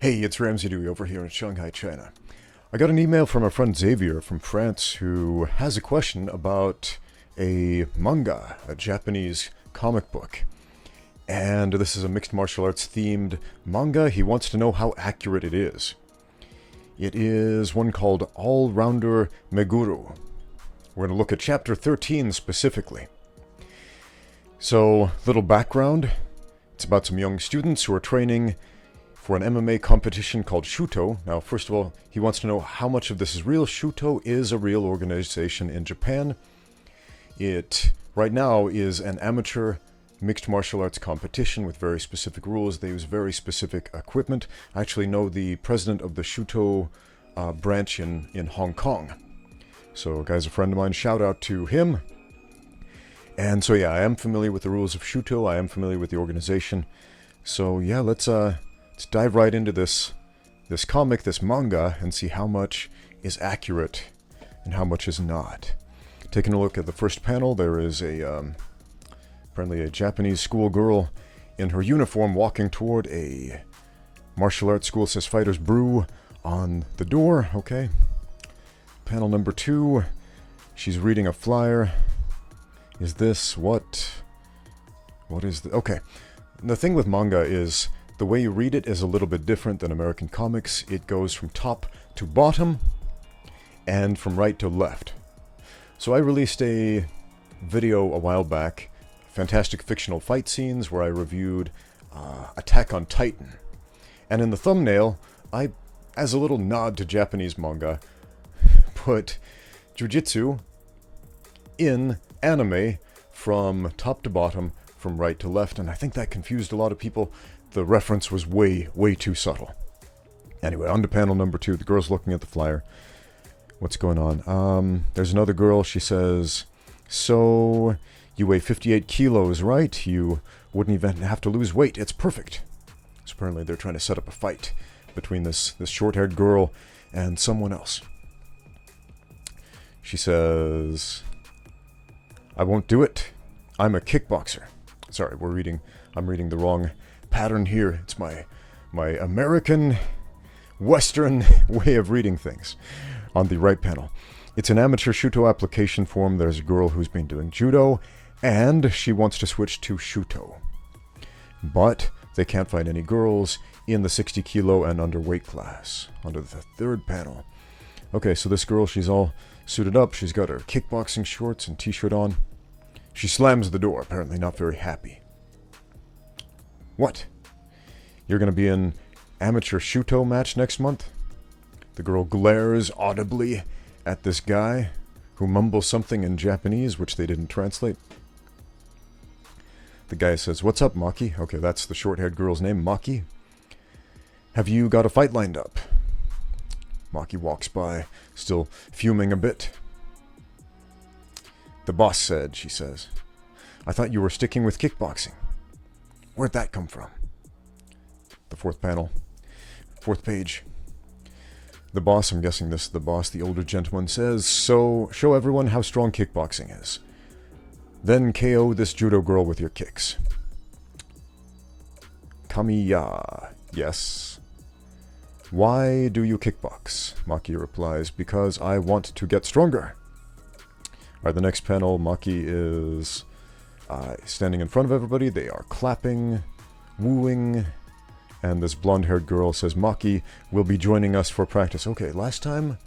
Hey, it's Ramsey Dewey over here in Shanghai, China. I got an email from our friend Xavier from France who has a question about a manga, a Japanese comic book. And this is a mixed martial arts themed manga. He wants to know how accurate it is. It is one called Rounder Meguru. We're going to look at chapter 13 specifically. So, little background. It's about some young students who are training for an MMA competition called Shooto. Now, first of all, he wants to know how much of this is real. Shooto is a real organization in Japan. It, right now, is an amateur mixed martial arts competition with very specific rules. They use very specific equipment. I actually know the president of the Shooto branch in Hong Kong. So, guy's a friend of mine. Shout out to him. And so, yeah, I am familiar with the rules of Shooto. I am familiar with the organization. So, yeah, let's dive right into this comic, this manga, and see how much is accurate and how much is not. Taking a look at the first panel, there is apparently a Japanese schoolgirl in her uniform walking toward a martial arts school. It says Fighters Brew on the door. Okay. Panel number 2, she's reading a flyer. Is this what is the... Okay. The thing with manga is the way you read it is a little bit different than American comics. It goes from top to bottom and from right to left. So I released a video a while back, fantastic fictional fight scenes, where I reviewed Attack on Titan. And in the thumbnail, I, as a little nod to Japanese manga, put jiu-jitsu in anime from top to bottom, from right to left, and I think that confused a lot of people. The reference was way too subtle. Anyway, on to panel number 2. The girl's looking at the flyer. What's going on? There's another girl. She says, so you weigh 58 kilos, right? You wouldn't even have to lose weight. It's perfect. So apparently they're trying to set up a fight between this short-haired girl and someone else. She says, I won't do it. I'm a kickboxer. Sorry, I'm reading the wrong pattern here. It's my American Western way of reading things. On the right panel, it's an amateur Shooto application form. There's a girl who's been doing judo, and she wants to switch to Shooto. But they can't find any girls in the 60 kilo and under weight class. On to the third panel. Okay, so this girl, she's all suited up. She's got her kickboxing shorts and t-shirt on. She slams the door, apparently not very happy. What? You're going to be in amateur Shooto match next month? The girl glares audibly at this guy, who mumbles something in Japanese, which they didn't translate. The guy says, what's up, Maki? Okay, that's the short-haired girl's name, Maki. Have you got a fight lined up? Maki walks by, still fuming a bit. The boss said, she says, I thought you were sticking with kickboxing. Where'd that come from? The fourth panel. Fourth page. The boss, I'm guessing this is the boss, the older gentleman, says, so show everyone how strong kickboxing is. Then KO this judo girl with your kicks. Kamiya. Yes. Why do you kickbox? Maki replies, because I want to get stronger. Alright, the next panel, Maki is standing in front of everybody. They are clapping, wooing, and this blonde-haired girl says, Maki will be joining us for practice. Okay, last time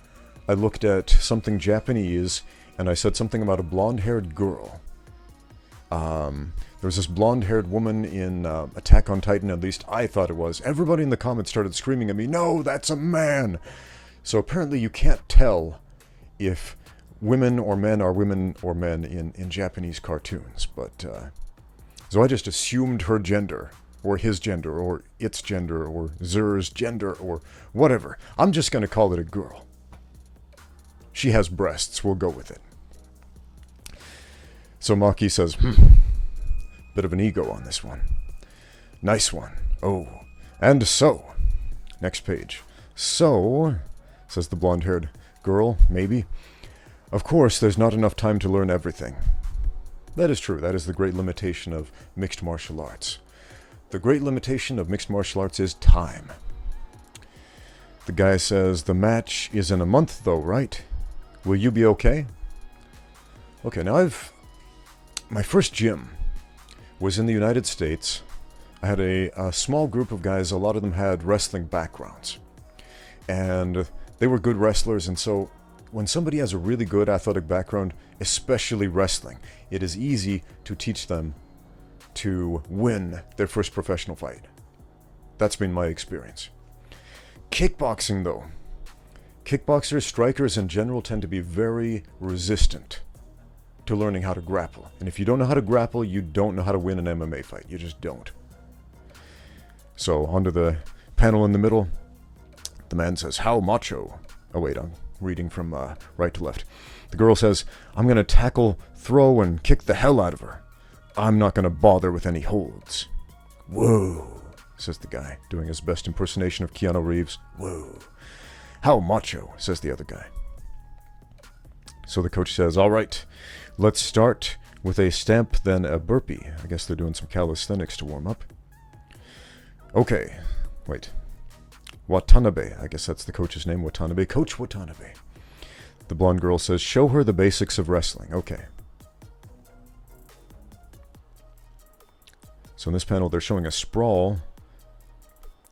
I looked at something Japanese, and I said something about a blonde-haired girl. There was this blonde-haired woman in Attack on Titan, at least I thought it was. Everybody in the comments started screaming at me, no, that's a man! So apparently you can't tell if women or men are women or men in Japanese cartoons, but so I just assumed her gender, or his gender, or its gender, or Zer's gender, or whatever. I'm just going to call it a girl. She has breasts, we'll go with it. So Maki says, bit of an ego on this one. Nice one. Oh, and so, next page. So, says the blonde-haired girl, maybe. Of course, there's not enough time to learn everything. That is true. That is the great limitation of mixed martial arts. The great limitation of mixed martial arts is time. The guy says, the match is in a month though, right? Will you be okay? Okay, now my first gym was in the United States. I had a small group of guys, a lot of them had wrestling backgrounds. And they were good wrestlers, and so when somebody has a really good athletic background, especially wrestling, it is easy to teach them to win their first professional fight. That's been my experience. Kickboxing, though. Kickboxers, strikers in general, tend to be very resistant to learning how to grapple. And if you don't know how to grapple, you don't know how to win an MMA fight. You just don't. So, onto the panel in the middle. The man says, how macho? Oh wait, I'm reading from right to left. The girl says, I'm going to tackle, throw, and kick the hell out of her. I'm not going to bother with any holds. Whoa, says the guy, doing his best impersonation of Keanu Reeves. Whoa. How macho, says the other guy. So the coach says, all right, let's start with a stamp, then a burpee. I guess they're doing some calisthenics to warm up. Okay, wait. Watanabe, I guess that's the coach's name, Watanabe. Coach Watanabe. The blonde girl says, show her the basics of wrestling. Okay. So in this panel, they're showing a sprawl.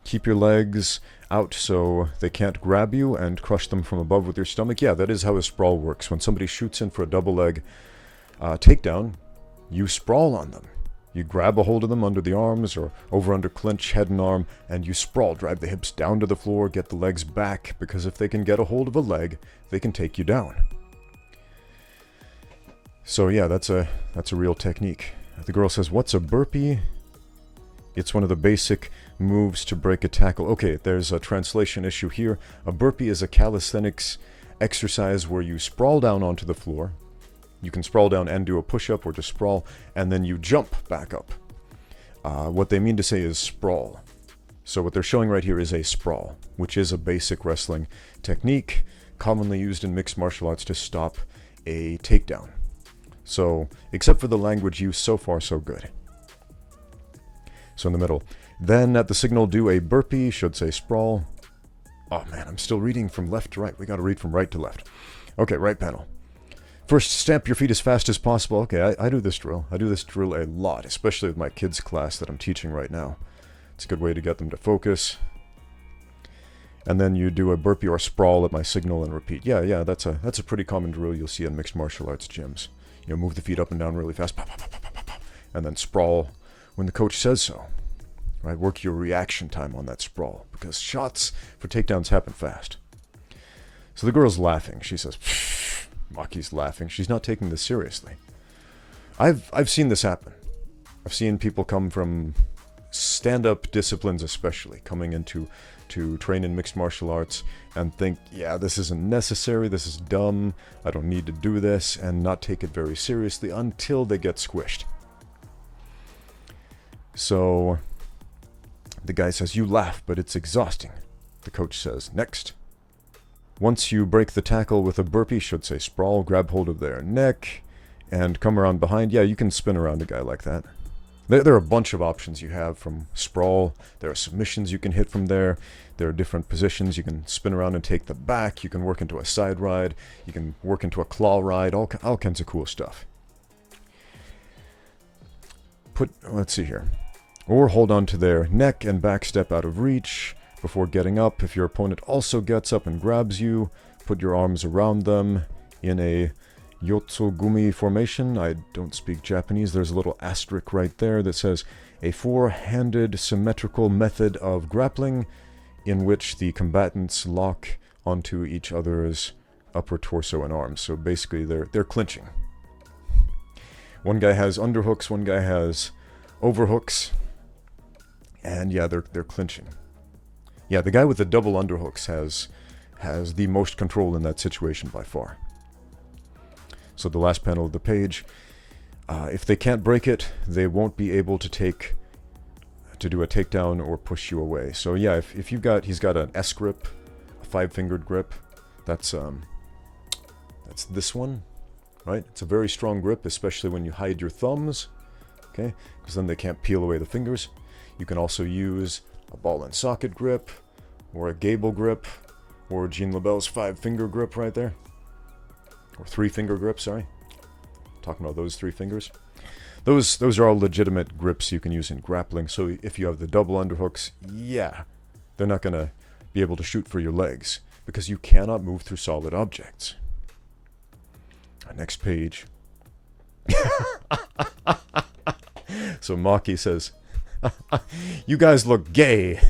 Keep your legs out so they can't grab you and crush them from above with your stomach. Yeah, that is how a sprawl works. When somebody shoots in for a double leg takedown, you sprawl on them. You grab a hold of them under the arms or over under clinch, head and arm, and you sprawl. Drive the hips down to the floor, get the legs back, because if they can get a hold of a leg, they can take you down. So yeah, that's a real technique. The girl says, what's a burpee? It's one of the basic moves to break a tackle. Okay, there's a translation issue here. A burpee is a calisthenics exercise where you sprawl down onto the floor. You can sprawl down and do a push-up or just sprawl, and then you jump back up. What they mean to say is sprawl. So what they're showing right here is a sprawl, which is a basic wrestling technique commonly used in mixed martial arts to stop a takedown. So, except for the language used, so far so good. So in the middle. Then at the signal, do a burpee, should say sprawl. Oh man, I'm still reading from left to right. We gotta read from right to left. Okay, right panel. First, stamp your feet as fast as possible. Okay, I do this drill. I do this drill a lot, especially with my kids' class that I'm teaching right now. It's a good way to get them to focus. And then you do a burpee or sprawl at my signal and repeat. Yeah, that's a pretty common drill you'll see in mixed martial arts gyms. You know, move the feet up and down really fast, pop, pop, pop, pop, pop, pop, and then sprawl when the coach says so. Right, work your reaction time on that sprawl, because shots for takedowns happen fast. So the girl's laughing. She says, Maki's laughing. She's not taking this seriously. I've seen this happen. I've seen people come from stand-up disciplines especially, coming into to train in mixed martial arts and think, yeah, this isn't necessary, this is dumb, I don't need to do this, and not take it very seriously until they get squished. So the guy says, you laugh, but it's exhausting. The coach says, next. Once you break the tackle with a burpee, should say sprawl, grab hold of their neck and come around behind. Yeah, you can spin around a guy like that. There are a bunch of options you have from sprawl. There are submissions you can hit from there. There are different positions. You can spin around and take the back. You can work into a side ride. You can work into a claw ride. All kinds of cool stuff. Let's see here. Or hold on to their neck and back step out of reach before getting up. If your opponent also gets up and grabs you, put your arms around them in a Yotsugumi formation. I don't speak Japanese. There's a little asterisk right there that says a four-handed symmetrical method of grappling in which the combatants lock onto each other's upper torso and arms. So basically they're clinching. One guy has underhooks, one guy has overhooks, and yeah, they're clinching. Yeah, the guy with the double underhooks has the most control in that situation by far. So the last panel of the page, if they can't break it, they won't be able to do a takedown or push you away. So yeah, if he's got an S grip, a 5-fingered grip, that's this one, right? It's a very strong grip, especially when you hide your thumbs, okay? Because then they can't peel away the fingers. You can also use a ball and socket grip, or a gable grip, or Jean LaBelle's 5-finger grip right there. Or 3-finger grip, sorry. Talking about those 3 fingers. Those are all legitimate grips you can use in grappling, so if you have the double underhooks, yeah, they're not going to be able to shoot for your legs, because you cannot move through solid objects. Our next page. So Maki says, "You guys look gay."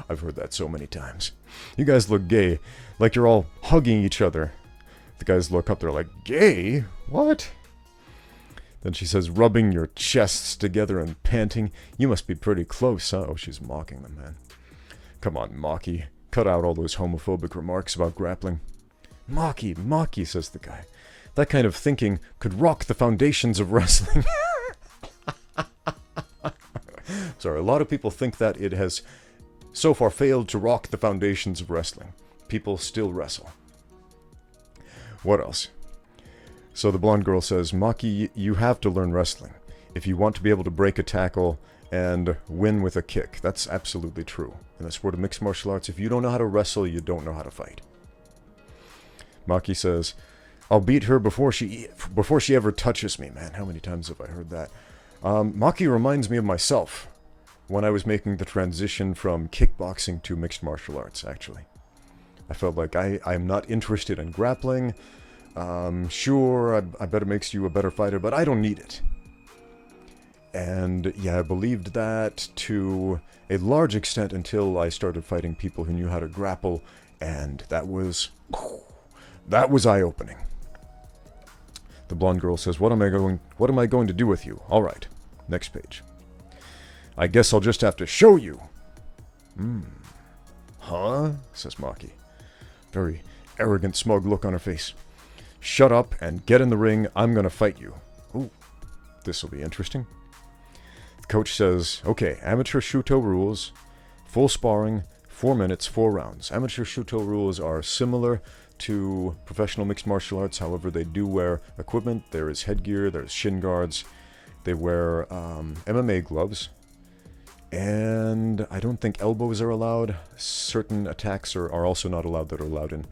I've heard that so many times. "You guys look gay, like you're all hugging each other." The guys look up, they're like, "Gay? What?" Then she says, "Rubbing your chests together and panting. You must be pretty close, huh?" Oh, she's mocking them, man. Come on, Maki. Cut out all those homophobic remarks about grappling. "Maki, Maki," says the guy. "That kind of thinking could rock the foundations of wrestling." Sorry, a lot of people think that it has so far failed to rock the foundations of wrestling. People still wrestle. What else? So the blonde girl says, "Maki, you have to learn wrestling if you want to be able to break a tackle and win with a kick." That's absolutely true. In the sport of mixed martial arts, if you don't know how to wrestle, you don't know how to fight. Maki says, "I'll beat her before she ever touches me." Man, how many times have I heard that? Maki reminds me of myself when I was making the transition from kickboxing to mixed martial arts, actually. I felt like I'm not interested in grappling. Sure, I bet it makes you a better fighter, but I don't need it. And yeah, I believed that to a large extent until I started fighting people who knew how to grapple, and that was eye-opening. The blonde girl says, what am I going to do with you? All right, next page. "I guess I'll just have to show you." Huh? Says Maki. Very arrogant, smug look on her face. "Shut up and get in the ring. I'm going to fight you." Ooh, this will be interesting. The coach says, "Okay, amateur Shooto rules. Full sparring, 4 minutes, 4 rounds. Amateur Shooto rules are similar to professional mixed martial arts. However, they do wear equipment. There is headgear, there's shin guards. They wear MMA gloves. And I don't think elbows are allowed. Certain attacks are also not allowed that are allowed in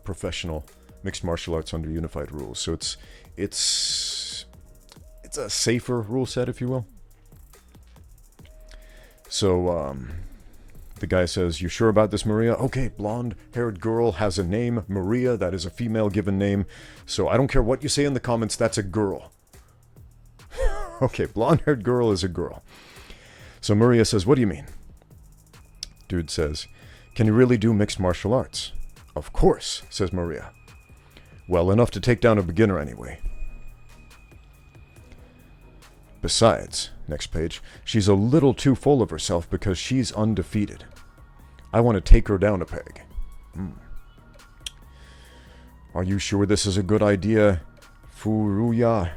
professional mixed martial arts under unified rules. So it's a safer rule set, if you will. So the guy says, "You sure about this, Maria?" "Okay, blonde-haired girl has a name, Maria. That is a female given name. So I don't care what you say in the comments, that's a girl." Okay, blonde-haired girl is a girl. So Maria says, "What do you mean?" Dude says, "Can you really do mixed martial arts?" "Of course," says Maria. "Well, enough to take down a beginner anyway. Besides," next page, "she's a little too full of herself because she's undefeated. I want to take her down a peg." "Are you sure this is a good idea, Furuya?"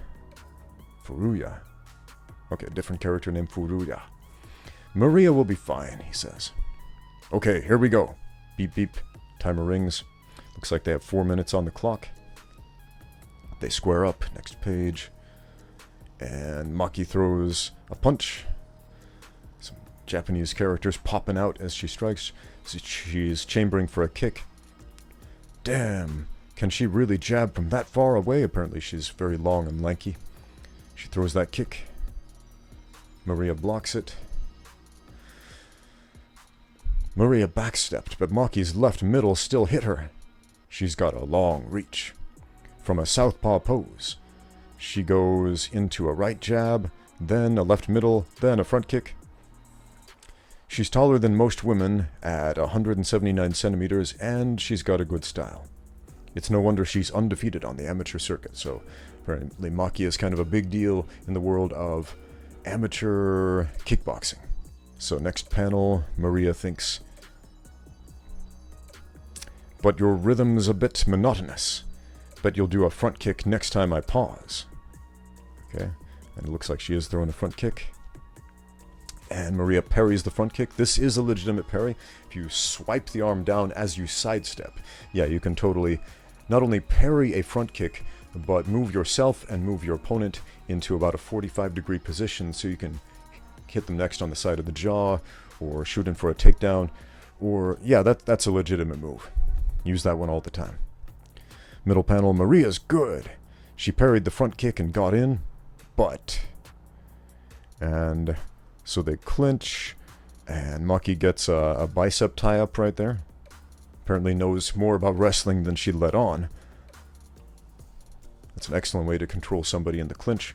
Furuya? Okay, different character named Furuya. "Maria will be fine," he says. "Okay, here we go." Beep beep. Timer rings. Looks like they have 4 minutes on the clock. They square up. Next page. And Maki throws a punch. Some Japanese characters popping out as she strikes. She's chambering for a kick. Damn, can she really jab from that far away? Apparently she's very long and lanky. She throws that kick. Maria blocks it. Maria backstepped, but Maki's left middle still hit her. She's got a long reach. From a southpaw pose, she goes into a right jab, then a left middle, then a front kick. She's taller than most women at 179 centimeters, and she's got a good style. It's no wonder she's undefeated on the amateur circuit, so apparently Maki is kind of a big deal in the world of amateur kickboxing. So next panel, Maria thinks, "But your rhythm's a bit monotonous. Bet you'll do a front kick next time I pause." Okay, and it looks like she is throwing a front kick. And Maria parries the front kick. This is a legitimate parry. If you swipe the arm down as you sidestep, yeah, you can totally not only parry a front kick, but move yourself and move your opponent into about a 45-degree position so you can hit them next on the side of the jaw, or shooting for a takedown, or, yeah, that's a legitimate move. Use that one all the time. Middle panel, Maria's good. She parried the front kick and got in, but... And so they clinch, and Maki gets a bicep tie-up right there. Apparently knows more about wrestling than she let on. That's an excellent way to control somebody in the clinch.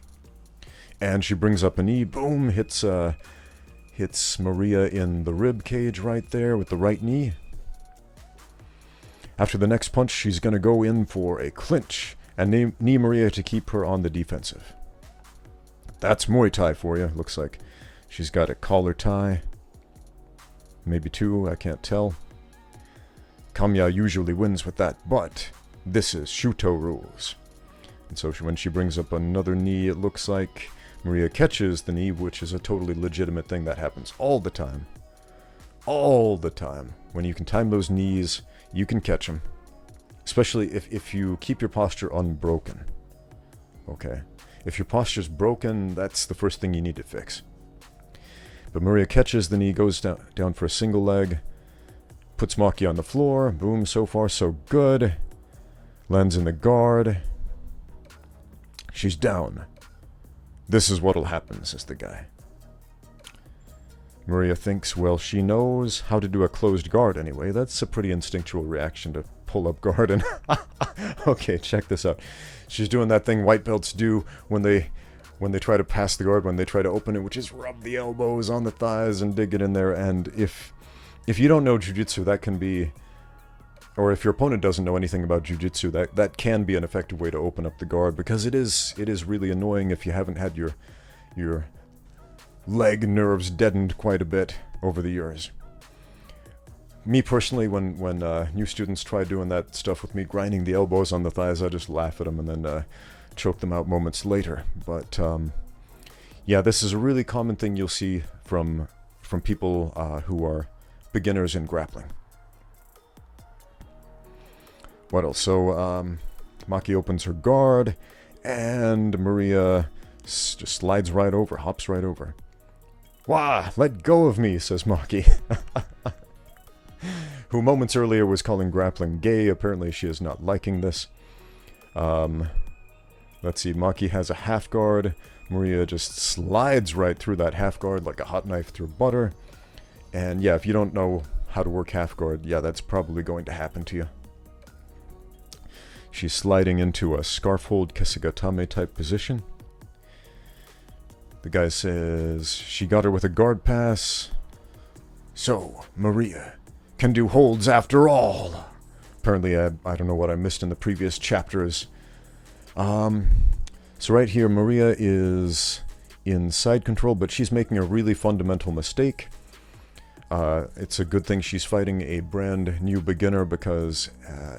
And she brings up a knee, boom, hits Maria in the rib cage right there with the right knee. After the next punch, she's going to go in for a clinch and knee Maria to keep her on the defensive. That's Muay Thai for you, looks like. She's got a collar tie. Maybe two, I can't tell. Kamiya usually wins with that, but this is Shooto rules. And so when she brings up another knee, it looks like Maria catches the knee, which is a totally legitimate thing that happens all the time. All the time. When you can time those knees, you can catch them. Especially if you keep your posture unbroken. Okay? If your posture's broken, that's the first thing you need to fix. But Maria catches the knee, goes down for a single leg, puts Maki on the floor. Boom, so far so good. Lands in the guard. She's down. This is what'll happen, says the guy. Maria thinks, well, she knows how to do a closed guard anyway. That's a pretty instinctual reaction to pull up guard. And okay, check this out. She's doing that thing white belts do when they try to pass the guard, when they try to open it, which is rub the elbows on the thighs and dig it in there. And if you don't know jiu-jitsu, that can be... Or if your opponent doesn't know anything about jiu-jitsu, that can be an effective way to open up the guard, because it is really annoying if you haven't had your leg nerves deadened quite a bit over the years. Me personally, when new students try doing that stuff with me, grinding the elbows on the thighs, I just laugh at them and then choke them out moments later. But yeah, this is a really common thing you'll see from people who are beginners in grappling. What else? So Maki opens her guard, and Maria just slides right over, hops right over. Wah! Let go of me, says Maki. Who moments earlier was calling grappling gay. Apparently she is not liking this. Let's see, Maki has a half guard. Maria just slides right through that half guard like a hot knife through butter. And yeah, if you don't know how to work half guard, yeah, that's probably going to happen to you. She's sliding into a scarf hold Kesugatame type position. The guy says she got her with a guard pass. So, Maria can do holds after all. Apparently, I don't know what I missed in the previous chapters. So right here, Maria is in side control, but she's making a really fundamental mistake. It's a good thing she's fighting a brand new beginner, because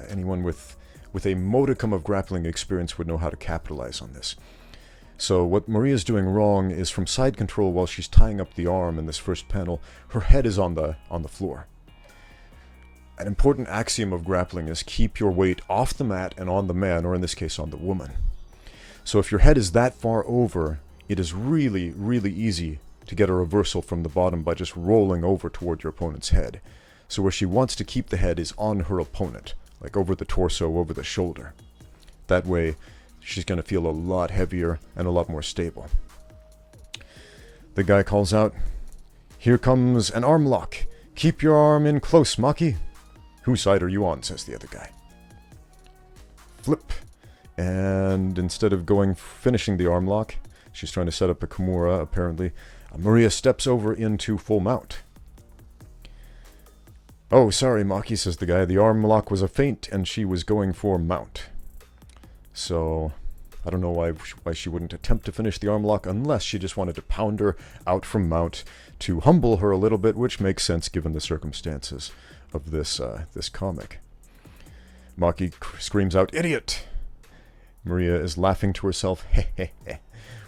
anyone with a modicum of grappling experience would know how to capitalize on this. So what Maria's doing wrong is, from side control while she's tying up the arm in this first panel, her head is on the floor. An important axiom of grappling is keep your weight off the mat and on the man, or in this case on the woman. So if your head is that far over, it is really, really easy to get a reversal from the bottom by just rolling over toward your opponent's head. So where she wants to keep the head is on her opponent, like over the torso, over the shoulder. That way, she's going to feel a lot heavier and a lot more stable. The guy calls out, "Here comes an arm lock. Keep your arm in close, Maki." "Whose side are you on?" says the other guy. Flip. And instead of finishing the arm lock, she's trying to set up a Kimura, apparently. Maria steps over into full mount. "Oh, sorry, Maki," says the guy. "The arm lock was a feint, and she was going for mount." So, I don't know why she wouldn't attempt to finish the arm lock, unless she just wanted to pound her out from mount to humble her a little bit, which makes sense given the circumstances of this comic. Maki screams out, "Idiot!" Maria is laughing to herself, hehehe,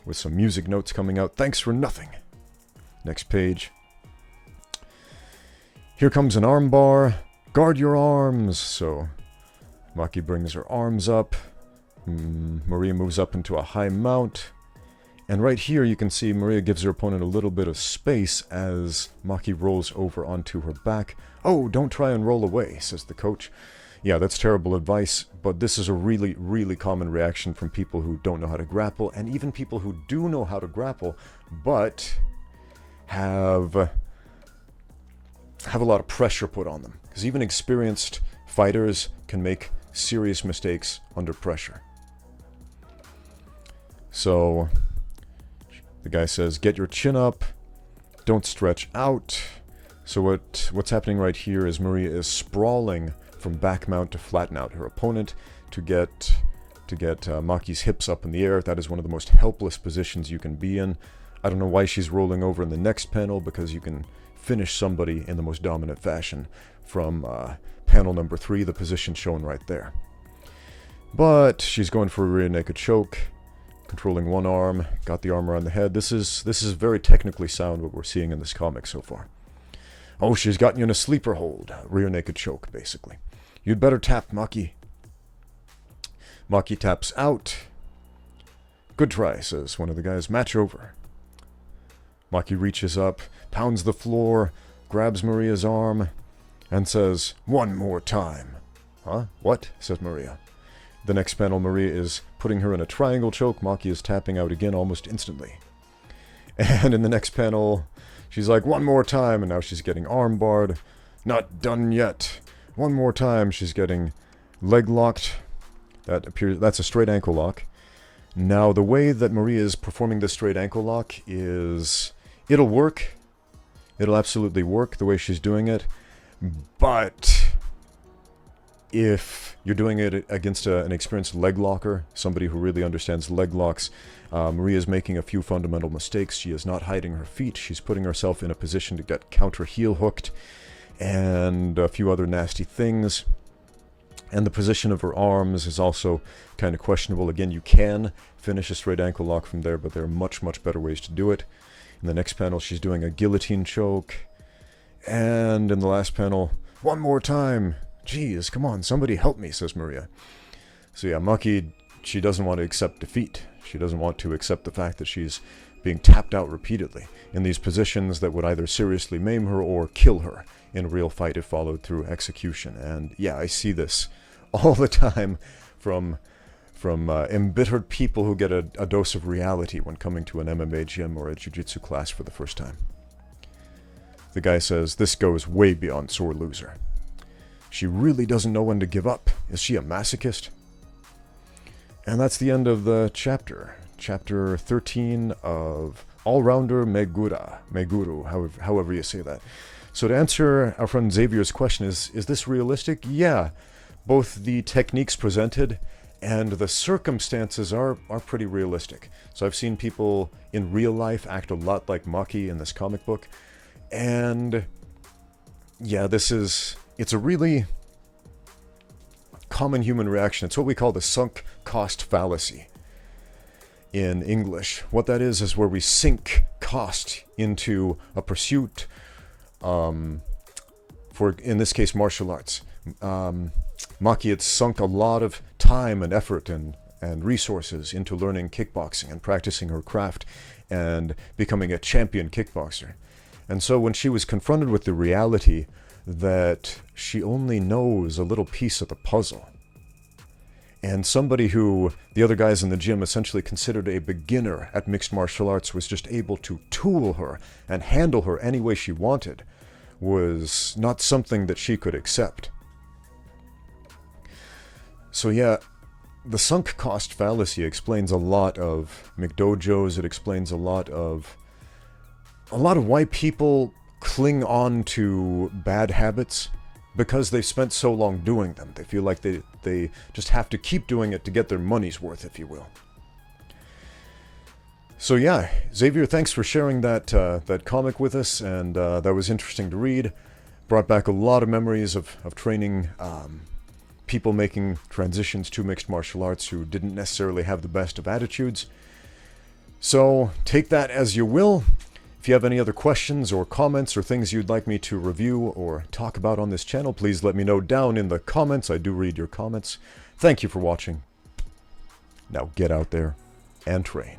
with some music notes coming out. "Thanks for nothing." Next page. "Here comes an arm bar. Guard your arms." So Maki brings her arms up. Maria moves up into a high mount. And right here you can see Maria gives her opponent a little bit of space as Maki rolls over onto her back. "Oh, don't try and roll away," says the coach. Yeah, that's terrible advice, but this is a really, really common reaction from people who don't know how to grapple, and even people who do know how to grapple, but have a lot of pressure put on them. Because even experienced fighters can make serious mistakes under pressure. So the guy says, "Get your chin up, don't stretch out." So what's happening right here is Maria is sprawling from back mount to flatten out her opponent to get Maki's hips up in the air. That is one of the most helpless positions you can be in. I don't know why she's rolling over in the next panel, because you can finish somebody in the most dominant fashion from panel number 3, the position shown right there. But she's going for a rear naked choke, controlling one arm, got the arm around the head. This is very technically sound, what we're seeing in this comic so far. Oh, she's gotten you in a sleeper hold. Rear naked choke, basically. "You'd better tap, Maki." Maki taps out. "Good try," says one of the guys. "Match over." Maki reaches up, pounds the floor, grabs Maria's arm, and says, "One more time." "Huh? What?" says Maria. The next panel, Maria is putting her in a triangle choke. Maki is tapping out again almost instantly. And in the next panel, she's like, "One more time," and now she's getting arm barred. "Not done yet." One more time, she's getting leg locked. That's a straight ankle lock. Now, the way that Maria is performing this straight ankle lock is, it'll work. It'll absolutely work the way she's doing it. But if you're doing it against an experienced leg locker, somebody who really understands leg locks, Maria is making a few fundamental mistakes. She is not hiding her feet. She's putting herself in a position to get counter heel hooked, and a few other nasty things. And the position of her arms is also kind of questionable. Again, you can finish a straight ankle lock from there, but there are much, much better ways to do it. In the next panel, she's doing a guillotine choke. And in the last panel, "One more time." "Geez, come on, somebody help me," says Maria. So yeah, Maki, she doesn't want to accept defeat. She doesn't want to accept the fact that she's being tapped out repeatedly in these positions that would either seriously maim her or kill her in a real fight if followed through execution. And yeah, I see this all the time from embittered people who get a dose of reality when coming to an MMA gym or a jiu-jitsu class for the first time. The guy says, "This goes way beyond sore loser. She really doesn't know when to give up. Is she a masochist?" And that's the end of the chapter. Chapter 13 of Rounder Meguru, however you say that. So to answer our friend Xavier's question, is this realistic? Yeah. Both the techniques presented and the circumstances are pretty realistic. So I've seen people in real life act a lot like Maki in this comic book. And yeah, it's a really common human reaction. It's what we call the sunk cost fallacy in English. What that is where we sink cost into a pursuit, for, in this case, martial arts. Maki had sunk a lot of time and effort and resources into learning kickboxing and practicing her craft and becoming a champion kickboxer. And so when she was confronted with the reality that she only knows a little piece of the puzzle, and somebody who the other guys in the gym essentially considered a beginner at mixed martial arts was just able to tool her and handle her any way she wanted, was not something that she could accept. So yeah, the sunk cost fallacy explains a lot of McDojos. It explains a lot of why people cling on to bad habits because they've spent so long doing them. They feel like they just have to keep doing it to get their money's worth, if you will. So yeah, Xavier, thanks for sharing that comic with us, and that was interesting to read. Brought back a lot of memories of training people making transitions to mixed martial arts who didn't necessarily have the best of attitudes. So take that as you will. If you have any other questions or comments or things you'd like me to review or talk about on this channel, please let me know down in the comments. I do read your comments. Thank you for watching. Now get out there and train.